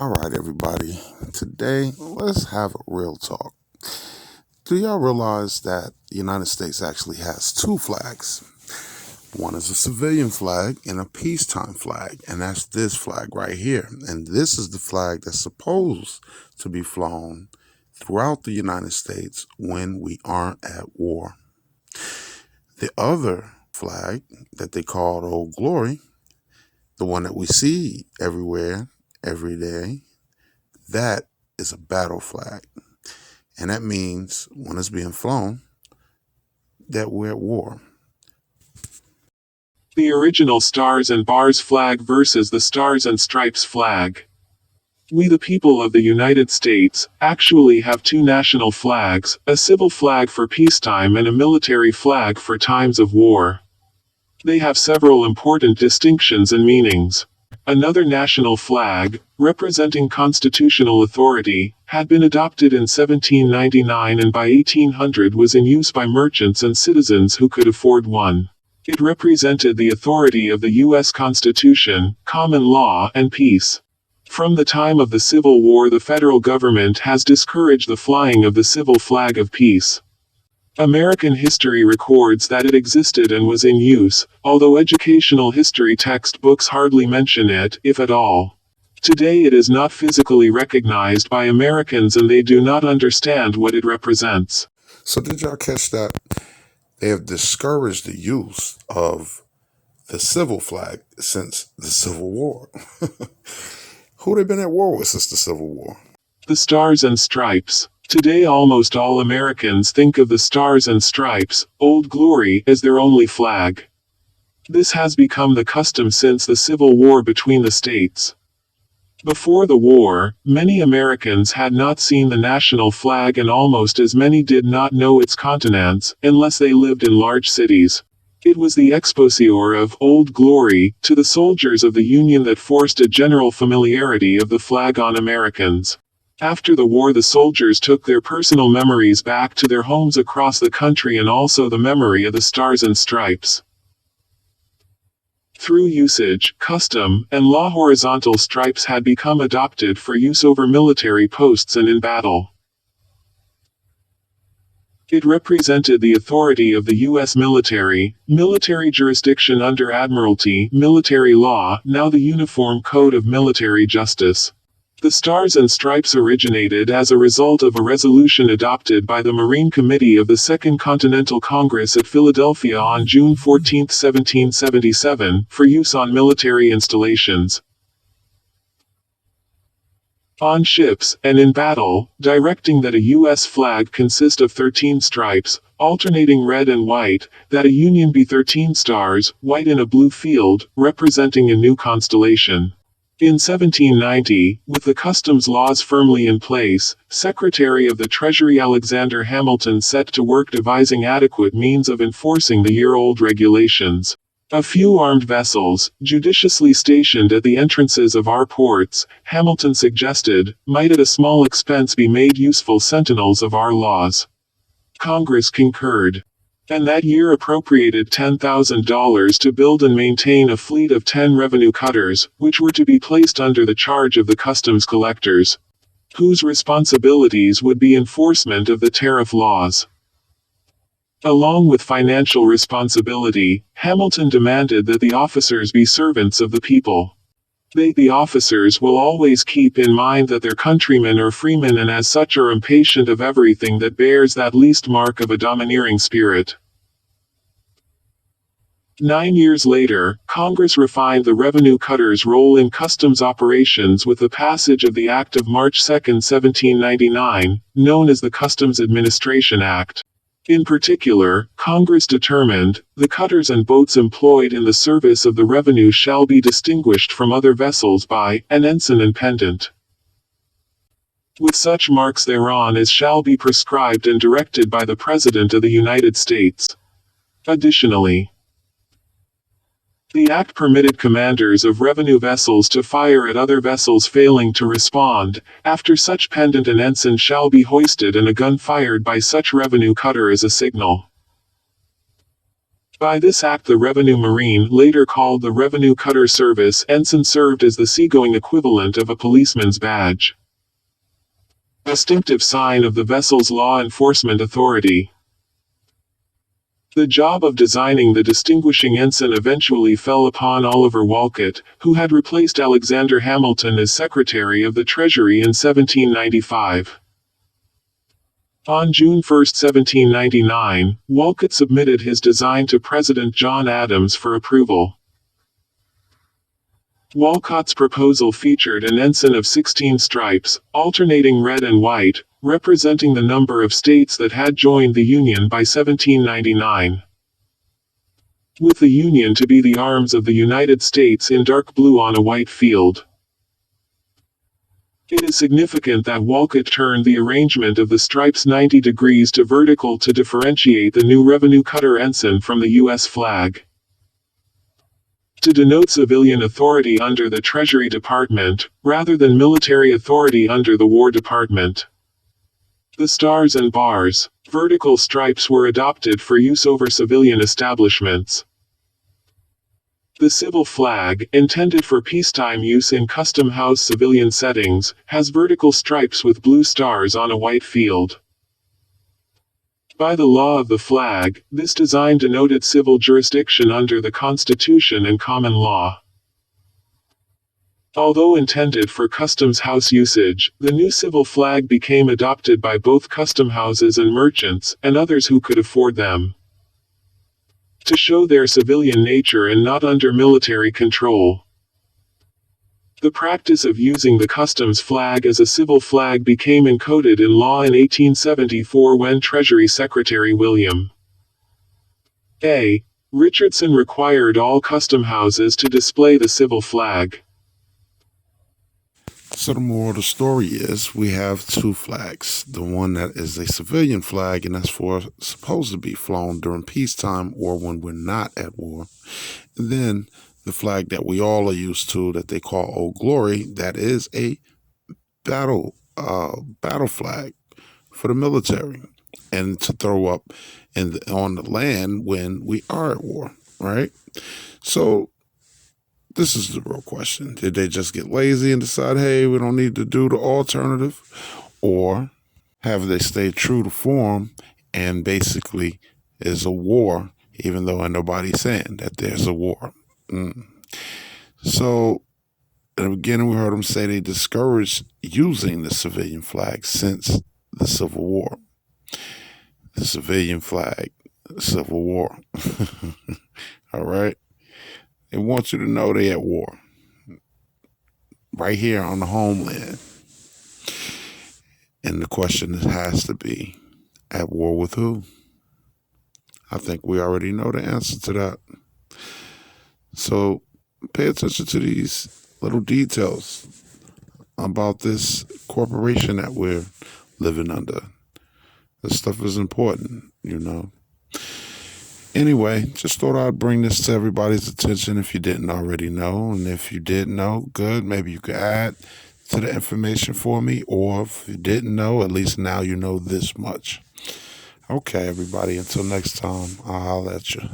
All right, everybody. Today, let's have a real talk. Do y'all realize that the United States actually has two flags? One is a civilian flag and a peacetime flag, and that's this flag right here. And this is the flag that's supposed to be flown throughout the United States when we aren't at war. The other flag that they call Old Glory, the one that we see everywhere, every day, that is a battle flag. And that means when it's being flown, that we're at war. The original Stars and Bars flag versus the Stars and Stripes flag. We the people of the United States actually have two national flags, a civil flag for peacetime and a military flag for times of war. They have several important distinctions and meanings. Another national flag, representing constitutional authority, had been adopted in 1799 and by 1800 was in use by merchants and citizens who could afford one. It represented the authority of the U.S. Constitution, common law, and peace. From the time of the Civil War, the federal government has discouraged the flying of the civil flag of peace. American history records that it existed and was in use, although educational history textbooks hardly mention it, if at all. Today it is not physically recognized by Americans and they do not understand what it represents. So did y'all catch that? They have discouraged the use of the civil flag since the Civil War. Who they been at war with since the Civil War? The Stars and Stripes. Today almost all Americans think of the Stars and Stripes, Old Glory, as their only flag. This has become the custom since the Civil War between the states. Before the war, many Americans had not seen the national flag and almost as many did not know its continents, unless they lived in large cities. It was the exposure of Old Glory to the soldiers of the Union that forced a general familiarity of the flag on Americans. After the war, the soldiers took their personal memories back to their homes across the country and also the memory of the Stars and Stripes. Through usage, custom, and law, horizontal stripes had become adopted for use over military posts and in battle. It represented the authority of the U.S. military jurisdiction under Admiralty, military law, now the Uniform Code of Military Justice. The Stars and Stripes originated as a result of a resolution adopted by the Marine Committee of the Second Continental Congress at Philadelphia on June 14, 1777, for use on military installations, on ships, and in battle, directing that a U.S. flag consist of 13 stripes, alternating red and white, that a union be 13 stars, white in a blue field, representing a new constellation. In 1790, with the customs laws firmly in place, Secretary of the Treasury Alexander Hamilton set to work devising adequate means of enforcing the year-old regulations. A few armed vessels, judiciously stationed at the entrances of our ports, Hamilton suggested, might at a small expense be made useful sentinels of our laws. Congress concurred, and that year appropriated $10,000 to build and maintain a fleet of 10 revenue cutters, which were to be placed under the charge of the customs collectors, whose responsibilities would be enforcement of the tariff laws. Along with financial responsibility, Hamilton demanded that the officers be servants of the people. They, the officers, will always keep in mind that their countrymen are freemen and as such are impatient of everything that bears that least mark of a domineering spirit. 9 years later, Congress refined the revenue cutter's role in customs operations with the passage of the Act of March 2, 1799, known as the Customs Administration Act. In particular, Congress determined, the cutters and boats employed in the service of the revenue shall be distinguished from other vessels by an ensign and pendant, with such marks thereon as shall be prescribed and directed by the President of the United States. Additionally, the act permitted commanders of revenue vessels to fire at other vessels failing to respond, after such pendant and ensign shall be hoisted and a gun fired by such revenue cutter as a signal. By this act the Revenue Marine, later called the Revenue Cutter Service Ensign, served as the seagoing equivalent of a policeman's badge. Distinctive sign of the vessel's law enforcement authority. The job of designing the distinguishing ensign eventually fell upon Oliver Wolcott, who had replaced Alexander Hamilton as Secretary of the Treasury in 1795. On June 1, 1799, Wolcott submitted his design to President John Adams for approval. Wolcott's proposal featured an ensign of 16 stripes, alternating red and white, representing the number of states that had joined the Union by 1799. With the Union to be the arms of the United States in dark blue on a white field. It is significant that Wolcott turned the arrangement of the stripes 90 degrees to vertical to differentiate the new Revenue Cutter ensign from the U.S. flag. To denote civilian authority under the Treasury Department, rather than military authority under the War Department. The stars and bars, vertical stripes were adopted for use over civilian establishments. The civil flag, intended for peacetime use in custom house civilian settings, has vertical stripes with blue stars on a white field. By the law of the flag, this design denoted civil jurisdiction under the Constitution and common law. Although intended for customs house usage, the new civil flag became adopted by both custom houses and merchants, and others who could afford them, to show their civilian nature and not under military control. The practice of using the customs flag as a civil flag became encoded in law in 1874 when Treasury Secretary William A. Richardson required all custom houses to display the civil flag. So the moral of the story is we have two flags. The one that is a civilian flag, and that's supposed to be flown during peacetime or when we're not at war. And then the flag that we all are used to, that they call Old Glory, that is a battle flag for the military, and to throw up on the land when we are at war, right? So this is the real question. Did they just get lazy and decide, hey, we don't need to do the alternative? Or have they stayed true to form and basically is a war, even though nobody's saying that there's a war? So, in the beginning, we heard them say they discouraged using the civilian flag since the Civil War. The civilian flag, Civil War. All right? They want you to know they're at war. Right here on the homeland. And the question has to be, at war with who? I think we already know the answer to that. So pay attention to these little details about this corporation that we're living under. This stuff is important, you know. Anyway, just thought I'd bring this to everybody's attention if you didn't already know. And if you did know, good. Maybe you could add to the information for me. Or if you didn't know, at least now you know this much. Okay, everybody. Until next time, I'll holler at you.